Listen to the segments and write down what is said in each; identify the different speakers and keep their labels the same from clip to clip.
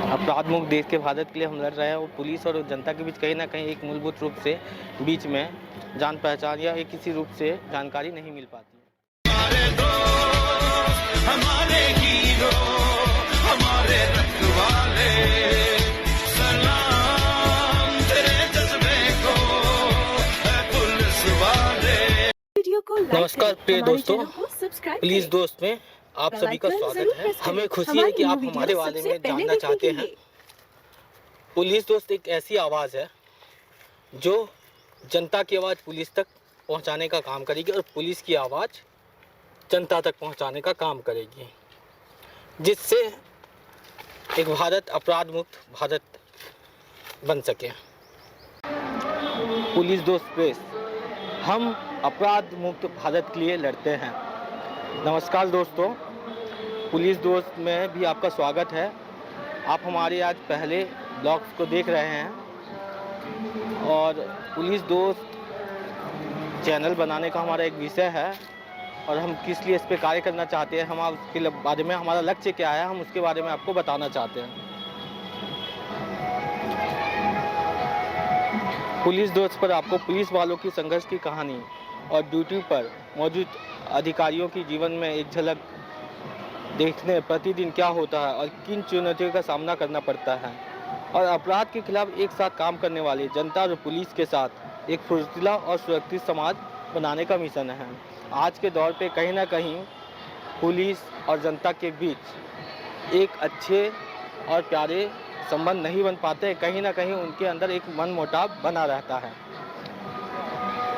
Speaker 1: अपराध मुक्त देश के भारत के लिए हम लड़ रहे हैं और पुलिस और जनता के बीच कहीं ना कहीं एक मूलभूत रूप से बीच में जान पहचान या एक किसी रूप से जानकारी नहीं मिल पाती।
Speaker 2: हमारे दोस्त, हमारे हीरो, हमारे रखवाले, सलाम तेरे जज्बे को है पुलिस वाले।
Speaker 1: नमस्कार प्रिय दोस्तों, पुलिस दोस्त में आप सभी का स्वागत है। हमें खुशी है कि आप हमारे बारे में जानना चाहते हैं। पुलिस दोस्त एक ऐसी आवाज़ है जो जनता की आवाज़ पुलिस तक पहुंचाने का काम करेगी और पुलिस की आवाज़ जनता तक पहुंचाने का काम करेगी, जिससे एक भारत अपराध मुक्त भारत बन सके। पुलिस दोस्त प्रेस, हम अपराध मुक्त भारत के लिए लड़ते हैं। नमस्कार दोस्तों, पुलिस दोस्त में भी आपका स्वागत है। आप हमारे आज पहले ब्लॉग्स को देख रहे हैं और पुलिस दोस्त चैनल बनाने का हमारा एक विषय है और हम किस लिए इस पे कार्य करना चाहते हैं, हम उसके बारे में, हमारा लक्ष्य क्या है, हम उसके बारे में आपको बताना चाहते हैं। पुलिस दोस्त पर आपको पुलिस वालों की संघर्ष की कहानी और ड्यूटी पर मौजूद अधिकारियों की जीवन में एक झलक देखने प्रतिदिन क्या होता है और किन चुनौतियों का सामना करना पड़ता है और अपराध के खिलाफ एक साथ काम करने वाले जनता और पुलिस के साथ एक फुर्तीला और सुरक्षित समाज बनाने का मिशन है। आज के दौर पे कहीं ना कहीं पुलिस और जनता के बीच एक अच्छे और प्यारे संबंध नहीं बन पाते, कहीं ना कहीं उनके अंदर एक मनमुटाव बना रहता है।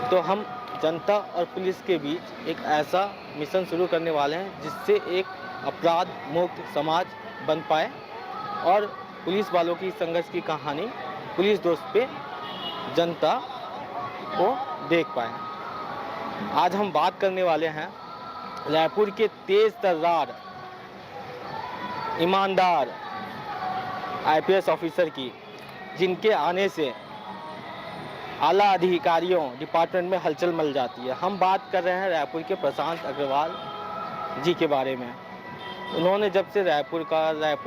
Speaker 1: तो हम जनता और पुलिस के बीच एक ऐसा मिशन शुरू करने वाले हैं जिससे एक अपराध मुक्त समाज बन पाए और पुलिस वालों की संघर्ष की कहानी पुलिस दोस्त पे जनता को देख पाए। आज हम बात करने वाले हैं रायपुर के तेज तर्रार ईमानदार आईपीएस ऑफिसर की, जिनके आने से आला अधिकारियों डिपार्टमेंट में हलचल मच जाती है। हम बात कर रहे हैं रायपुर के प्रशांत अग्रवाल जी के बारे में। उन्होंने जब से रायपुर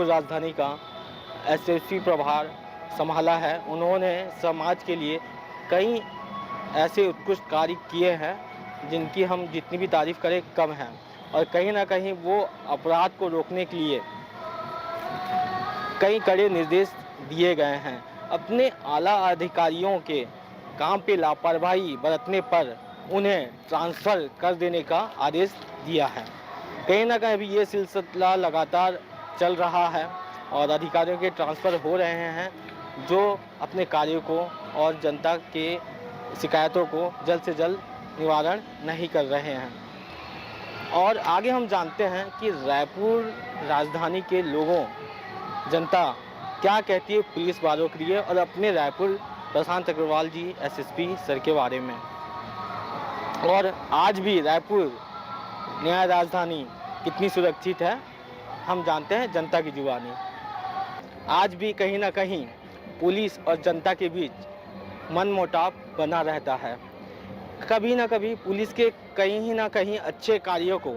Speaker 1: राजधानी का एसएसपी प्रभार संभाला है, उन्होंने समाज के लिए कई ऐसे उत्कृष्ट कार्य किए हैं जिनकी हम जितनी भी तारीफ करें कम है। और कहीं ना कहीं वो अपराध को रोकने के लिए कई कड़े निर्देश दिए गए हैं। अपने आला अधिकारियों के काम पे लापरवाही बरतने पर उन्हें ट्रांसफ़र कर देने का आदेश दिया है। कहीं ना कहीं अभी ये सिलसिला लगातार चल रहा है और अधिकारियों के ट्रांसफ़र हो रहे हैं जो अपने कार्यों को और जनता के शिकायतों को जल्द से जल्द निवारण नहीं कर रहे हैं। और आगे हम जानते हैं कि रायपुर राजधानी के लोगों, जनता क्या कहती है पुलिस वालों के लिए और अपने रायपुर प्रशांत अग्रवाल जी एसएसपी सर के बारे में। और आज भी रायपुर न्याय राजधानी कितनी सुरक्षित है हम जानते हैं जनता की जुबानी। आज भी कहीं ना कहीं पुलिस और जनता के बीच मनमुटाव बना रहता है। कभी ना कभी पुलिस के कहीं ना कहीं अच्छे कार्यों को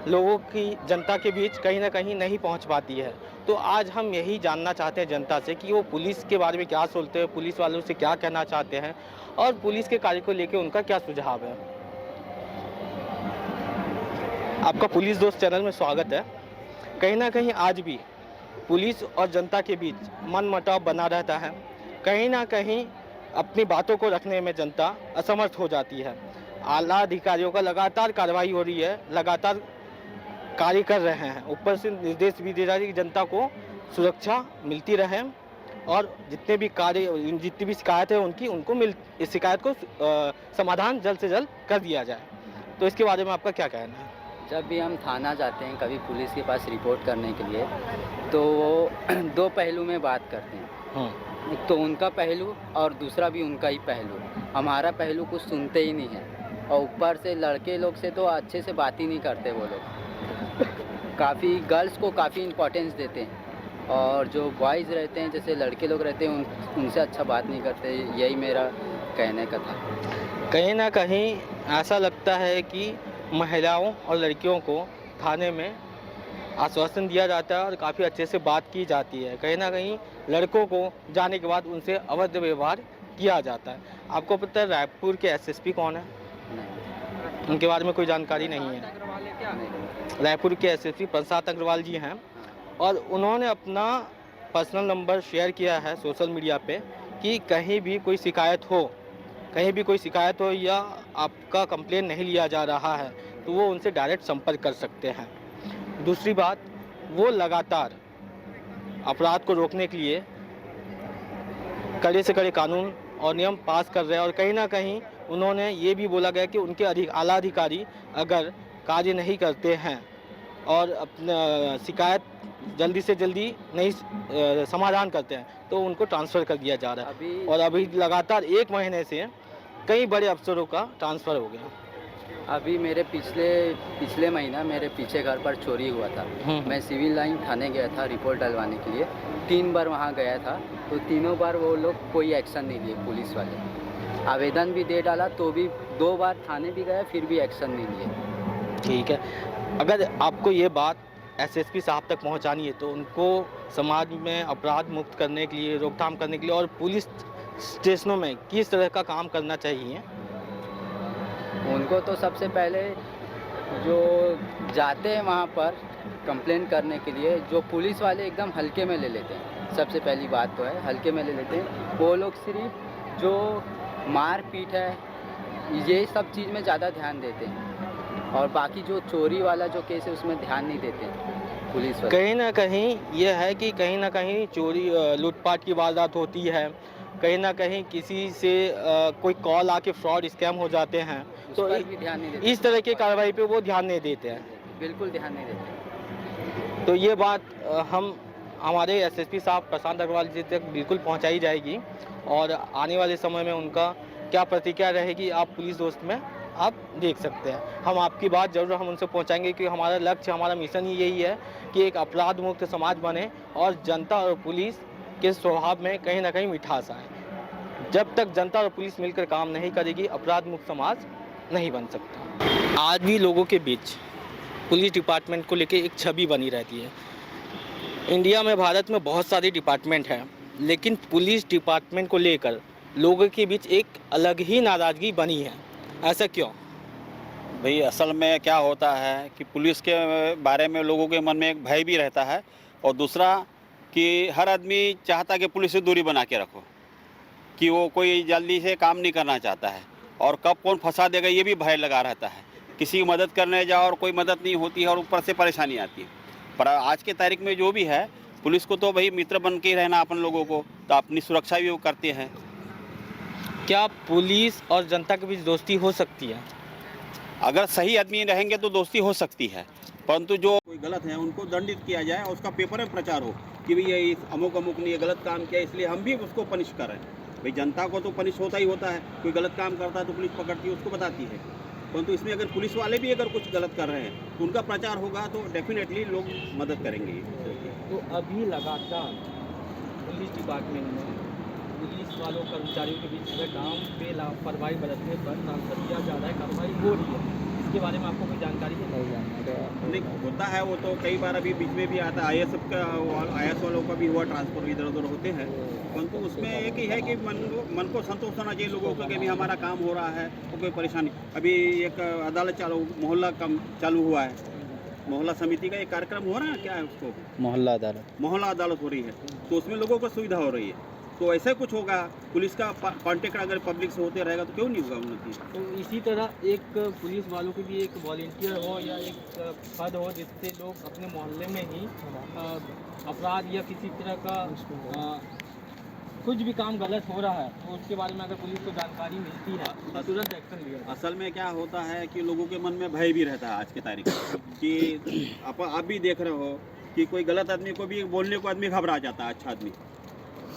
Speaker 1: लोगों की, जनता के बीच कहीं ना कहीं नहीं पहुंच पाती है। तो आज हम यही जानना चाहते हैं जनता से कि वो पुलिस के बारे में क्या सोचते हैं, पुलिस वालों से क्या कहना चाहते हैं और पुलिस के कार्य को लेकर उनका क्या सुझाव है। आपका पुलिस दोस्त चैनल में स्वागत है। कहीं ना कहीं आज भी पुलिस और जनता के बीच मनमुटाव बना रहता है। कहीं ना कहीं अपनी बातों को रखने में जनता असमर्थ हो जाती है। आला अधिकारियों का लगातार कार्रवाई हो रही है, लगातार कार्य कर रहे हैं, ऊपर से निर्देश भी दे रहा है कि जनता को सुरक्षा मिलती रहे और जितने भी शिकायत है उनको इस शिकायत को समाधान जल्द से जल्द कर दिया जाए। तो इसके बारे में आपका क्या कहना है?
Speaker 3: जब भी हम थाना जाते हैं कभी पुलिस के पास रिपोर्ट करने के लिए, तो वो दो पहलू में बात करते हैं। एक तो उनका पहलू और दूसरा भी उनका ही पहलू। हमारा पहलू कुछ सुनते ही नहीं है और ऊपर से लड़के लोग से तो अच्छे से बात ही नहीं करते वो लोग। काफ़ी गर्ल्स को काफ़ी इम्पोर्टेंस देते हैं और जो बॉयज़ रहते हैं, जैसे लड़के लोग रहते हैं, उनसे अच्छा बात नहीं करते। यही मेरा कहने का था।
Speaker 1: कहीं ना कहीं ऐसा लगता है कि महिलाओं और लड़कियों को थाने में आश्वासन दिया जाता है और काफ़ी अच्छे से बात की जाती है। कहीं ना कहीं लड़कों को जाने के बाद उनसे अवैध व्यवहार किया जाता है। आपको पता है रायपुर के एसएसपी कौन है?
Speaker 3: नहीं,
Speaker 1: उनके बारे में कोई जानकारी नहीं है।
Speaker 3: नहीं।
Speaker 1: रायपुर के एसएसपी प्रशांत अग्रवाल जी हैं और उन्होंने अपना पर्सनल नंबर शेयर किया है सोशल मीडिया पे कि कहीं भी कोई शिकायत हो या आपका कंप्लेन नहीं लिया जा रहा है तो वो उनसे डायरेक्ट संपर्क कर सकते हैं। दूसरी बात, वो लगातार अपराध को रोकने के लिए कड़े से कड़े कानून और नियम पास कर रहे हैं और कहीं ना कहीं उन्होंने ये भी बोला गया कि उनके आला अधिकारी अगर कार्य नहीं करते हैं और अपना शिकायत जल्दी से जल्दी नहीं समाधान करते हैं तो उनको ट्रांसफ़र कर दिया जा रहा है। और अभी लगातार 1 महीने से कई बड़े अफसरों का ट्रांसफ़र हो गया।
Speaker 3: अभी मेरे पिछले महीना मेरे पीछे घर पर चोरी हुआ था। मैं सिविल लाइन थाने गया था रिपोर्ट डलवाने के लिए। 3 बार वहाँ गया था तो तीनों बार वो लोग कोई एक्शन नहीं लिए पुलिस वाले। आवेदन भी दे डाला तो भी 2 बार थाने भी गया फिर भी एक्शन नहीं लिए।
Speaker 1: ठीक है, अगर आपको ये बात एसएसपी साहब तक पहुंचानी है तो उनको समाज में अपराध मुक्त करने के लिए, रोकथाम करने के लिए और पुलिस स्टेशनों में किस तरह का काम करना चाहिए?
Speaker 3: उनको तो सबसे पहले जो जाते हैं वहाँ पर कंप्लेन करने के लिए, जो पुलिस वाले एकदम हल्के में ले लेते हैं। सबसे पहली बात तो है हल्के में ले लेते हैं। वो लोग सिर्फ जो मार पीट है ये सब चीज़ में ज़्यादा ध्यान देते हैं और बाकी जो चोरी वाला जो केस है उसमें ध्यान नहीं देते पुलिस वाले।
Speaker 1: कहीं ना कहीं ये है कि कहीं ना कहीं चोरी लूटपाट की वारदात होती है, कहीं ना कहीं किसी से कोई कॉल आके फ्रॉड स्कैम हो जाते हैं तो
Speaker 3: भी ध्यान नहीं देते।
Speaker 1: इस तरह की कार्रवाई पे वो ध्यान नहीं देते हैं।
Speaker 3: बिल्कुल ध्यान नहीं देते।
Speaker 1: तो ये बात हम हमारे एसएसपी साहब प्रशांत अग्रवाल जी तक बिल्कुल पहुंचाई जाएगी और आने वाले समय में उनका क्या प्रतिक्रिया रहेगी आप पुलिस दोस्त में आप देख सकते हैं। हम आपकी बात ज़रूर हम उनसे पहुंचाएंगे क्योंकि हमारा लक्ष्य, हमारा मिशन ही यही है कि एक अपराध मुक्त समाज बने और जनता और पुलिस के स्वभाव में कहीं ना कहीं मिठास आए। जब तक जनता और पुलिस मिलकर काम नहीं करेगी अपराध मुक्त समाज नहीं बन सकता। आज भी लोगों के बीच पुलिस डिपार्टमेंट को लेकर एक छवि बनी रहती है। इंडिया में, भारत में बहुत सारे डिपार्टमेंट हैं लेकिन पुलिस डिपार्टमेंट को लेकर लोगों के बीच एक अलग ही नाराज़गी बनी है। ऐसा क्यों?
Speaker 4: भाई असल में क्या होता है कि पुलिस के बारे में लोगों के मन में एक भय भी रहता है और दूसरा कि हर आदमी चाहता कि पुलिस से दूरी बना के रखो, कि वो कोई जल्दी से काम नहीं करना चाहता है और कब कौन फंसा देगा ये भी भय लगा रहता है। किसी की मदद करने जाओ और कोई मदद नहीं होती है और ऊपर से परेशानी आती है। पर आज के तारीख में जो भी है पुलिस को तो भाई मित्र बन के ही रहना अपन लोगों को, तो अपनी सुरक्षा भी वो करते हैं।
Speaker 1: क्या पुलिस और जनता के बीच दोस्ती हो सकती है?
Speaker 4: अगर सही आदमी रहेंगे तो दोस्ती हो सकती है, परंतु जो कोई गलत है उनको दंडित किया जाए और उसका पेपर में प्रचार हो कि भाई ये अमुक अमुक ने ये गलत काम किया इसलिए हम भी उसको पनिश कर रहे हैं। भाई जनता को तो पनिश होता ही होता है, कोई गलत काम करता है तो पुलिस पकड़ती है उसको बताती है, परंतु इसमें अगर पुलिस वाले भी अगर कुछ गलत कर रहे हैं तो उनका प्रचार होगा तो डेफिनेटली लोग मदद करेंगे।
Speaker 1: तो अभी लगातार पुलिस डिपार्टमेंट में पुलिस वालों कर्मचारियों के बीच में काम पे लापरवाही बरतने पर ट्रांसफर किया जा रहा है, कार्रवाई हो रही है, इसके बारे में आपको कोई जानकारी है?
Speaker 4: नहीं होता है वो तो कई बार अभी बीच में भी आता है, IAS वालों का भी हुआ ट्रांसफर, इधर उधर होते हैं, परंतु उसमें एक ही है कि मन को संतोष होना चाहिए लोगों को कि भी हमारा काम हो रहा है तो कोई परेशानी। अभी एक अदालत मोहल्ला काम चालू हुआ है, मोहल्ला समिति का एक कार्यक्रम हो रहा है, क्या है उसको मोहल्ला अदालत हो रही है, तो उसमें लोगों को सुविधा हो रही है। तो ऐसा कुछ होगा, पुलिस का कांटेक्ट अगर पब्लिक से होते रहेगा तो क्यों नहीं होगा उन्नति।
Speaker 1: तो इसी तरह एक पुलिस वालों की भी एक वॉलंटियर हो या एक पद हो जिससे लोग अपने मोहल्ले में ही अपराध या किसी तरह का कुछ भी काम गलत हो रहा है तो उसके बारे में अगर पुलिस को जानकारी मिलती है तो तुरंत एक्शन लिया।
Speaker 4: असल में क्या होता है कि लोगों के मन में भय भी रहता है आज की तारीख में कि आप भी देख रहे हो कि कोई गलत आदमी को भी बोलने को आदमी घबरा जाता है, अच्छा आदमी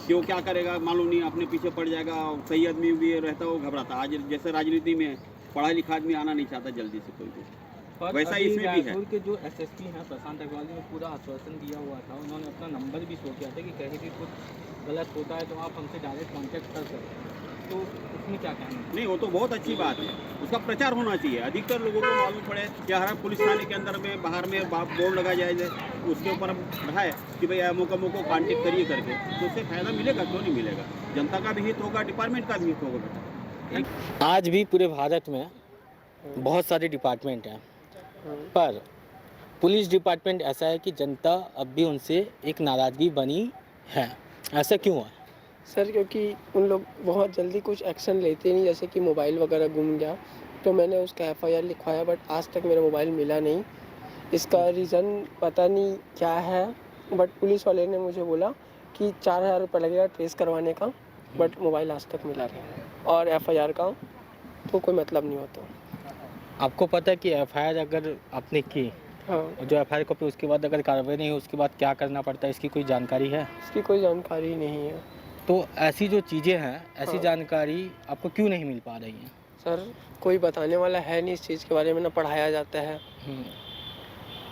Speaker 4: क्यों क्या करेगा मालूम नहीं, अपने पीछे पड़ जाएगा, सही आदमी भी रहता है वो घबराता। आज जैसे राजनीति में पढ़ा लिखा आदमी आना नहीं चाहता जल्दी से कोई भी, वैसा इसमें भी है।
Speaker 1: के जो एसएसपी हैं प्रशांत अग्रवाल जी ने पूरा आश्वासन दिया हुआ था, उन्होंने अपना नंबर भी शो किया था कि कहीं भी कुछ गलत होता है तो आप हमसे डायरेक्ट कांटेक्ट कर सकते हैं। तो उसमें क्या कहना है?
Speaker 4: नहीं, वो तो बहुत अच्छी बात है, उसका प्रचार होना चाहिए, अधिकतर लोगों को मालूम पड़े कि हर पुलिस थाने के अंदर में बाहर में बोर्ड लगा जाए, उसके ऊपर रहा है कि भाई अमुक अमुक को कॉन्टेक्ट करिए करके, तो उससे फायदा मिलेगा, क्यों नहीं मिलेगा? जनता का भी हित होगा, डिपार्टमेंट का भी हित होगा बेटा।
Speaker 1: आज भी पूरे भारत में बहुत सारे डिपार्टमेंट हैं, पर पुलिस डिपार्टमेंट ऐसा है कि जनता अब भी उनसे एक नाराज़गी बनी है। ऐसा क्यों है?
Speaker 5: सर क्योंकि उन लोग बहुत जल्दी कुछ एक्शन लेते नहीं, जैसे कि मोबाइल वगैरह गुम गया तो मैंने उसका एफआईआर लिखवाया, बट आज तक मेरा मोबाइल मिला नहीं। इसका रीज़न पता नहीं क्या है, बट पुलिस वाले ने मुझे बोला कि 4,000 रुपये लगेगा ट्रेस करवाने का, बट मोबाइल आज तक मिला नहीं, और एफआईआर का तो कोई मतलब नहीं होता।
Speaker 1: आपको पता है कि एफआईआर अगर आपने की,
Speaker 5: हाँ,
Speaker 1: जो एफआईआर कॉपी, उसके बाद अगर कार्रवाई नहीं हुई उसके बाद क्या करना पड़ता है, इसकी कोई जानकारी है?
Speaker 5: इसकी कोई जानकारी नहीं है।
Speaker 1: तो ऐसी जो चीज़ें हैं, ऐसी
Speaker 5: हाँ।
Speaker 1: जानकारी आपको क्यों नहीं मिल पा रही हैं?
Speaker 5: सर कोई बताने वाला है नहीं इस चीज़ के बारे में, ना पढ़ाया जाता है।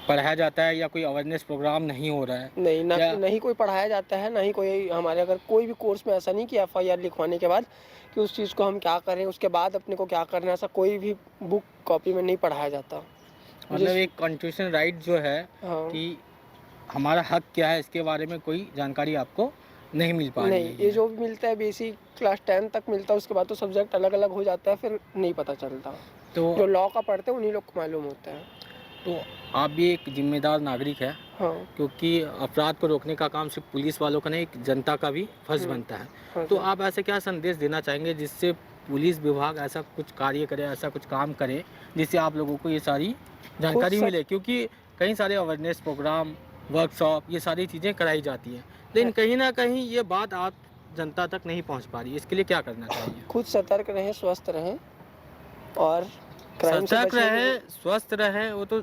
Speaker 1: पढ़ाया जाता है या कोई अवेयरनेस प्रोग्राम नहीं हो रहा है?
Speaker 5: नहीं ना,
Speaker 1: क्या-
Speaker 5: नहीं कोई पढ़ाया जाता है, ना ही कोई हमारे अगर कोई भी कोर्स में ऐसा नहीं कि एफआईआर लिखवाने के बाद कि उस चीज़ को हम क्या करें, उसके बाद अपने को क्या करना है, ऐसा कोई भी बुक कॉपी में नहीं पढ़ाया जाता।
Speaker 1: मतलब एक कॉन्स्टिट्यूशन राइट जो है
Speaker 5: हाँ,
Speaker 1: कि हमारा हक क्या है, इसके बारे में कोई जानकारी आपको नहीं मिल पा रही
Speaker 5: नहीं,
Speaker 1: है।
Speaker 5: ये जो भी मिलता है बेसिक क्लास 10 तक मिलता है, उसके बाद तो सब्जेक्ट अलग अलग हो जाता है, फिर नहीं पता चलता। जो
Speaker 1: तो
Speaker 5: लॉ का पढ़ते हैं उन्हीं लोग को मालूम होता है।
Speaker 1: तो आप भी एक जिम्मेदार नागरिक है,
Speaker 5: हाँ,
Speaker 1: क्योंकि अपराध को रोकने का काम सिर्फ पुलिस वालों का नहीं, एक जनता का भी फर्ज बनता है।
Speaker 5: हाँ
Speaker 1: तो
Speaker 5: सर।
Speaker 1: आप ऐसे क्या संदेश देना चाहेंगे जिससे पुलिस विभाग ऐसा कुछ कार्य करे, ऐसा कुछ काम करे जिससे आप लोगों को ये सारी जानकारी
Speaker 5: सब-
Speaker 1: मिले? क्योंकि कई सारे अवेयरनेस प्रोग्राम, वर्कशॉप, ये सारी चीज़ें कराई जाती हैं, लेकिन कहीं ना कहीं ये बात आप जनता तक नहीं पहुंच पा रही। इसके लिए क्या करना चाहिए?
Speaker 5: खुद सतर्क रहें, स्वस्थ रहें और क्राइम से
Speaker 1: सतर्क
Speaker 5: बचने
Speaker 1: रहे, स्वस्थ रहे, वो तो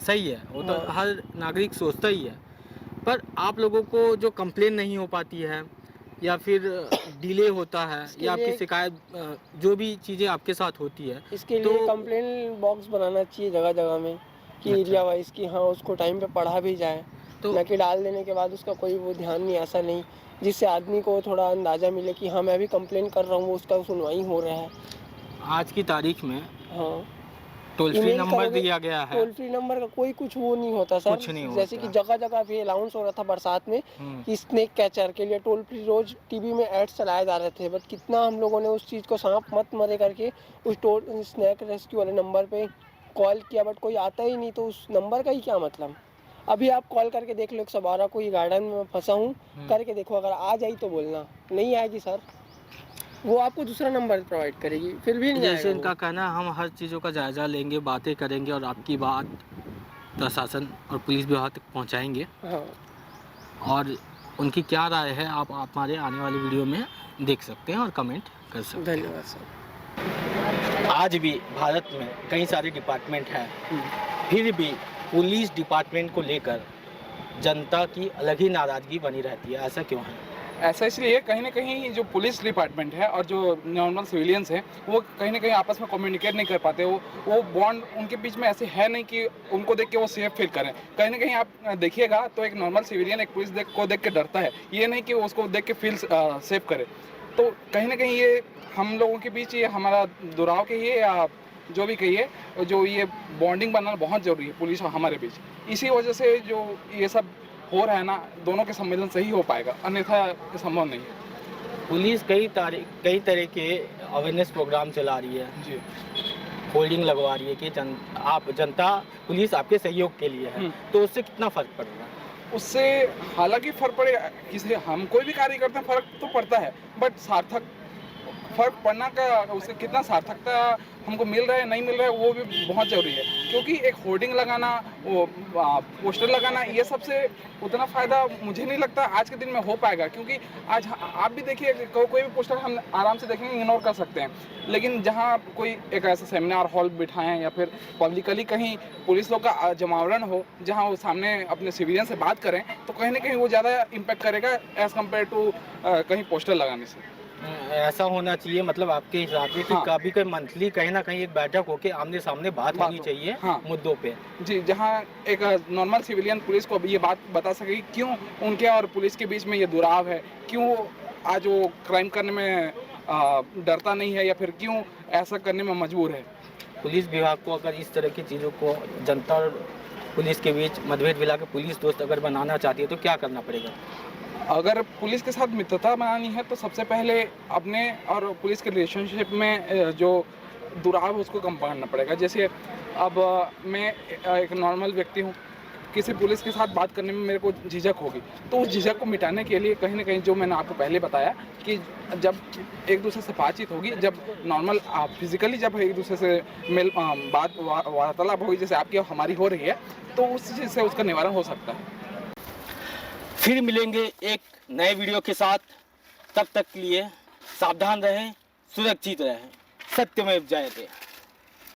Speaker 1: सही है, वो तो
Speaker 5: हाँ।
Speaker 1: हर नागरिक सोचता ही है, पर आप लोगों को जो कंप्लेन नहीं हो पाती है या फिर डिले होता है
Speaker 5: इसके
Speaker 1: या आपकी
Speaker 5: लिए-
Speaker 1: शिकायत, जो भी चीज़ें आपके साथ होती है,
Speaker 5: इसके लिए
Speaker 1: तो-
Speaker 5: कंप्लेन बॉक्स बनाना चाहिए जगह जगह में कि
Speaker 1: अच्छा।
Speaker 5: एरिया वाइज कि हाँ उसको टाइम पे पढ़ा भी जाए,
Speaker 1: तो
Speaker 5: ना कि डाल देने के बाद उसका कोई वो ध्यान नहीं, ऐसा नहीं, जिससे आदमी को थोड़ा अंदाज़ा मिले कि हाँ मैं भी कंप्लेन कर रहा हूँ, उसका सुनवाई हो रहा है।
Speaker 1: आज की तारीख में
Speaker 5: हाँ,
Speaker 1: टोल फ्री
Speaker 5: ईमेल
Speaker 1: नंबर
Speaker 5: करोगे-
Speaker 1: दिया गया है।
Speaker 5: टोल फ्री नंबर का कोई कुछ वो नहीं होता सर।
Speaker 1: कुछ नहीं
Speaker 5: जैसे
Speaker 1: होता।
Speaker 5: कि जगह जगह भी अनाउंस हो रहा था बरसात में कि स्नेक कैचर के लिए टोल फ्री, रोज टीवी में एड्स चलाए जा रहे थे, बट कितना हम लोगों ने उस चीज़ को सांप मत मरे करके उस स्नैक रेस्क्यू वाले नंबर पे कॉल किया, बट कोई आता ही नहीं, तो उस नंबर का ही क्या मतलब? अभी आप कॉल करके देख लो 112 को, ये गार्डन में फंसा हूँ करके देखो, अगर आ जाए तो बोलना, नहीं आएगी सर, वो आपको दूसरा नंबर प्रोवाइड करेगी, फिर भी नहीं
Speaker 1: जैसे
Speaker 5: आएगा
Speaker 1: इनका
Speaker 5: वो।
Speaker 1: कहना है, हम हर चीज़ों का जायज़ा लेंगे, बातें करेंगे और आपकी बात प्रशासन और पुलिस विभाग तक पहुंचाएंगे।
Speaker 5: हाँ,
Speaker 1: और उनकी क्या राय है आप हमारे आने वाली वीडियो में देख सकते हैं और कमेंट कर सकते
Speaker 5: धन्यवाद सर।
Speaker 1: हैं। आज भी भारत में कई सारे डिपार्टमेंट हैं, फिर भी पुलिस डिपार्टमेंट को लेकर जनता की अलग ही नाराज़गी बनी रहती है। ऐसा क्यों है?
Speaker 6: ऐसा इसलिए कहीं ना कहीं जो पुलिस डिपार्टमेंट है और जो नॉर्मल सिविलियंस हैं वो कहीं ना कहीं आपस में कम्युनिकेट नहीं कर पाते। वो बॉन्ड उनके बीच में ऐसे है नहीं कि उनको देख के वो सेफ फील करें। कहीं ना कहीं आप देखिएगा तो एक नॉर्मल सिविलियन एक पुलिस को देख के डरता है, ये नहीं कि वो उसको देख के फील सेफ करे। तो कहीं ना कहीं ये हम लोगों के बीच ये हमारा दुराव कहिए या जो भी कहिए, जो ये बॉन्डिंग बनाना बहुत ज़रूरी है पुलिस और हमारे बीच। इसी वजह से जो ये सब हो रहा है ना, दोनों के सम्मेलन से ही हो पाएगा, अन्यथा ये संभव नहीं है।
Speaker 1: पुलिस कई तरह के अवेयरनेस प्रोग्राम चला रही है,
Speaker 6: जी
Speaker 1: होल्डिंग लगवा रही है कि जनता पुलिस आपके सहयोग के लिए है, तो उससे कितना फ़र्क पड़ रहा है?
Speaker 6: उससे हालांकि फ़र्क पड़ेगा, किसी हम कोई भी कार्य करते हैं फ़र्क तो पड़ता है, बट सार्थक फ़र्क पड़ना का उससे कितना सार्थकता हमको मिल रहा है नहीं मिल रहा है वो भी बहुत ज़रूरी है। क्योंकि एक होर्डिंग लगाना, वो पोस्टर लगाना, ये सबसे उतना फ़ायदा मुझे नहीं लगता आज के दिन में हो पाएगा। क्योंकि आज आप भी देखिए कोई भी पोस्टर हम आराम से देखेंगे, इग्नोर कर सकते हैं, लेकिन जहाँ कोई एक ऐसा सेमिनार हॉल बिठाएं या फिर पब्लिकली कहीं पुलिस लोग का जमावरण हो जहाँ वो सामने अपने सिविलियन से बात करें, तो कहीं ना कहीं वो ज़्यादा इम्पैक्ट करेगा एज़ कम्पेयर टू कहीं पोस्टर लगाने से।
Speaker 1: ऐसा होना चाहिए, मतलब आपके हिसाब से कि
Speaker 6: हाँ।
Speaker 1: कभी कोई मंथली कहीं ना कहीं एक बैठक होके आमने सामने बात होनी
Speaker 6: हो।
Speaker 1: चाहिए
Speaker 6: हाँ।
Speaker 1: मुद्दों पे।
Speaker 6: जी, जहाँ एक नॉर्मल सिविलियन पुलिस को ये बात बता सके कि क्यों उनके और पुलिस के बीच में ये दुराव है, क्यों आज वो क्राइम करने में डरता नहीं है या फिर क्यों ऐसा करने में मजबूर है।
Speaker 1: पुलिस विभाग को अगर इस तरह की चीज़ों को जनता और पुलिस के बीच मतभेद मिला के पुलिस दोस्त अगर बनाना चाहती है तो क्या करना पड़ेगा?
Speaker 6: अगर पुलिस के साथ मित्रता बनानी है तो सबसे पहले अपने और पुलिस के रिलेशनशिप में जो दुराव है उसको कम करना पड़ेगा। जैसे अब मैं एक नॉर्मल व्यक्ति हूँ, किसी पुलिस के साथ बात करने में मेरे को झिझक होगी, तो उस झिझक को मिटाने के लिए कहीं ना कहीं जो मैंने आपको पहले बताया कि जब एक दूसरे से बातचीत होगी, जब नॉर्मल फिजिकली जब एक दूसरे से बात वार्तालाप होगी जैसे आपकी हमारी हो रही है, तो उस चीज़ से उसका निवारण हो सकता है।
Speaker 1: फिर मिलेंगे एक नए वीडियो के साथ, तब तक के लिए सावधान रहें, सुरक्षित रहें। सत्यमेव जयते।